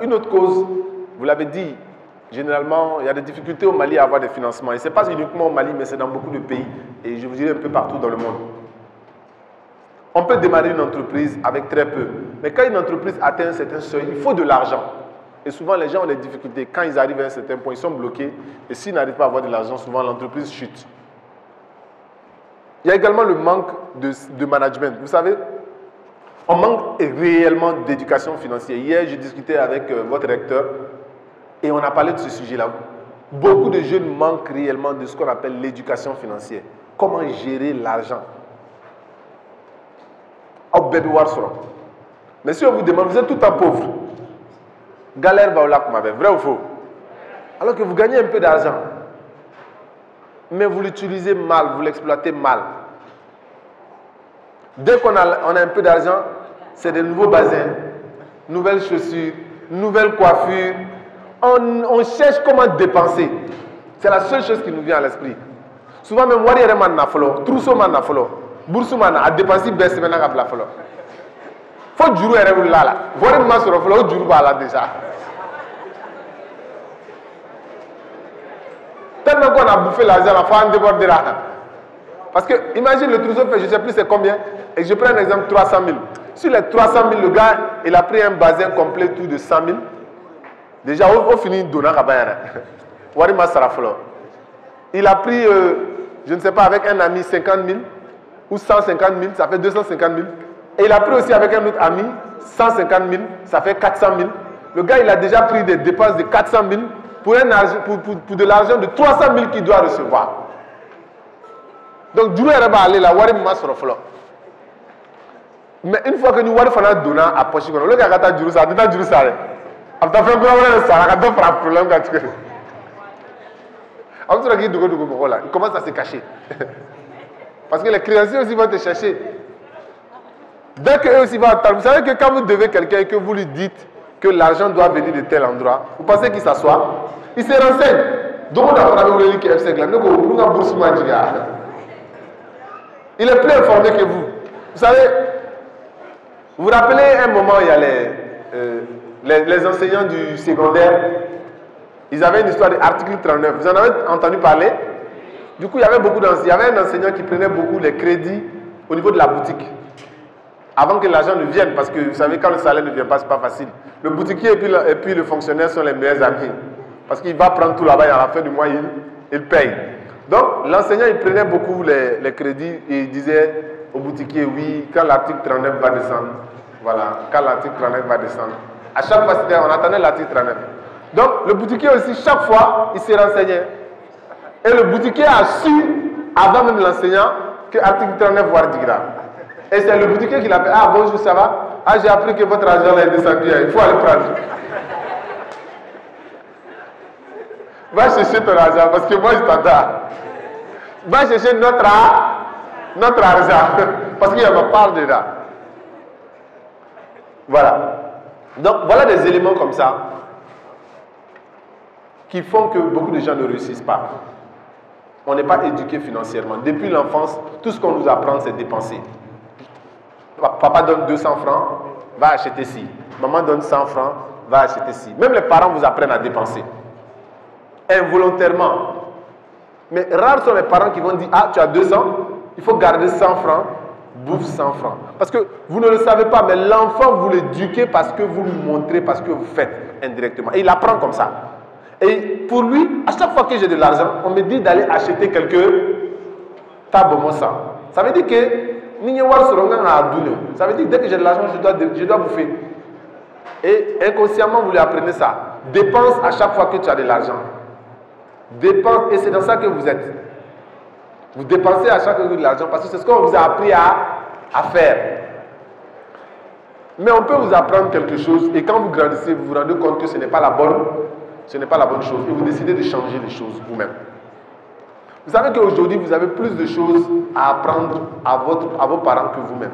Une autre cause, vous l'avez dit, généralement, il y a des difficultés au Mali à avoir des financements. Et ce n'est pas uniquement au Mali, mais c'est dans beaucoup de pays. Et je vous dirais un peu partout dans le monde. On peut démarrer une entreprise avec très peu. Mais quand une entreprise atteint un certain seuil, il faut de l'argent. Et souvent, les gens ont des difficultés. Quand ils arrivent à un certain point, ils sont bloqués. Et s'ils n'arrivent pas à avoir de l'argent, souvent l'entreprise chute. Il y a également le manque de management. Vous savez, on manque réellement d'éducation financière. Hier, j'ai discuté avec votre recteur et on a parlé de ce sujet-là. Beaucoup de jeunes manquent réellement de ce qu'on appelle l'éducation financière. Comment gérer l'argent. Mais si on vous demande, vous êtes tout le temps pauvre. Galère va au lac Mabe, vrai ou faux? Alors que vous gagnez un peu d'argent. Mais vous l'utilisez mal, vous l'exploitez mal. Dès qu'on a un peu d'argent, c'est des nouveaux bassins, nouvelles chaussures, nouvelles coiffures. On cherche comment dépenser. C'est la seule chose qui nous vient à l'esprit. Souvent même, wari yɛrɛ ma nafolo, trousseau ma nafolo, bourse ma na, a dépenser bɛɛ sɛbɛnna ka bila fɔlɔ. Fo juru yɛrɛ wulila la, wari ma sɔrɔ fɔlɔ, o juru b'a la déjà. Tellement qu'on a bouffé l'argent, la fin débordera. Parce que, imagine le trousseau fait, je ne sais plus c'est combien, et je prends un exemple, 300 000. Sur les 300 000, le gars, il a pris un bazin complet tout de 100 000. Déjà, au fini, donnant à Bayana. Warima Sarafolo. Il a pris, je ne sais pas, avec un ami 50 000 ou 150 000, ça fait 250 000. Et il a pris aussi avec un autre ami 150 000, ça fait 400 000. Le gars, il a déjà pris des dépenses de 400 000 pour de l'argent de 300 000 qu'il doit recevoir. Donc, Dieu va aller là, Warima Sarafolo. Mais une fois que nous avons donné à Pochi, le gars a dit ça, il a dit ça. Il a fait un problème. Il commence à se cacher. Parce que les créanciers aussi vont te chercher. Dès qu'eux aussi vont attendre, vous savez que quand vous devez quelqu'un et que vous lui dites que l'argent doit venir de tel endroit, vous pensez qu'il s'assoit, il se renseigne. Donc on a fait un FC. Il est plus informé que vous. Vous savez, vous vous rappelez un moment, il y a les enseignants du secondaire, ils avaient une histoire de l'article 39. Vous en avez entendu parler? Du coup, il y avait il y avait un enseignant qui prenait beaucoup les crédits au niveau de la boutique. Avant que l'argent ne vienne, parce que vous savez, quand le salaire ne vient pas, ce n'est pas facile. Le boutiquier et puis le fonctionnaire sont les meilleurs amis. Parce qu'il va prendre tout là-bas et à la fin du mois, il paye. Donc, l'enseignant, il prenait beaucoup les crédits et il disait au boutiquier, oui, quand l'article 39 va descendre, voilà, quand l'article 39 va descendre. À chaque fois, on attendait l'article 39. Donc, le boutiquier aussi, chaque fois, il s'est renseigné. Et le boutiquier a su, avant même l'enseignant, que l'article 39 va dire. Et c'est le boutiquier qui l'appelle. Ah, bonjour, ça va? Ah, j'ai appris que votre argent est descendu. Il faut aller prendre. Va chercher ton argent, parce que moi, je t'entends. Va chercher notre argent, parce qu'il y a ma part dedans. Voilà. Donc, voilà des éléments comme ça qui font que beaucoup de gens ne réussissent pas. On n'est pas éduqué financièrement. Depuis l'enfance, tout ce qu'on nous apprend, c'est dépenser. Papa donne 200 francs, va acheter ci. Maman donne 100 francs, va acheter ci. Même les parents vous apprennent à dépenser. Involontairement. Mais rares sont les parents qui vont dire, ah, tu as 200, il faut garder 100 francs, bouffe 100 francs. Parce que vous ne le savez pas, mais l'enfant, vous l'éduquez parce que vous lui montrez, parce que vous faites indirectement. Et il apprend comme ça. Et pour lui, à chaque fois que j'ai de l'argent, on me dit d'aller acheter quelques tabomosa. Ça veut dire que ça veut dire que dès que j'ai de l'argent, je dois bouffer. Et inconsciemment, vous lui apprenez ça. Dépense à chaque fois que tu as de l'argent. Dépense, et c'est dans ça que vous êtes. Vous dépensez à chaque fois que vous avez de l'argent parce que c'est ce qu'on vous a appris à faire. Mais on peut vous apprendre quelque chose et quand vous grandissez, vous vous rendez compte que ce n'est pas la bonne chose et vous décidez de changer les choses vous-même. Vous savez qu'aujourd'hui, vous avez plus de choses à apprendre à vos parents que vous-même.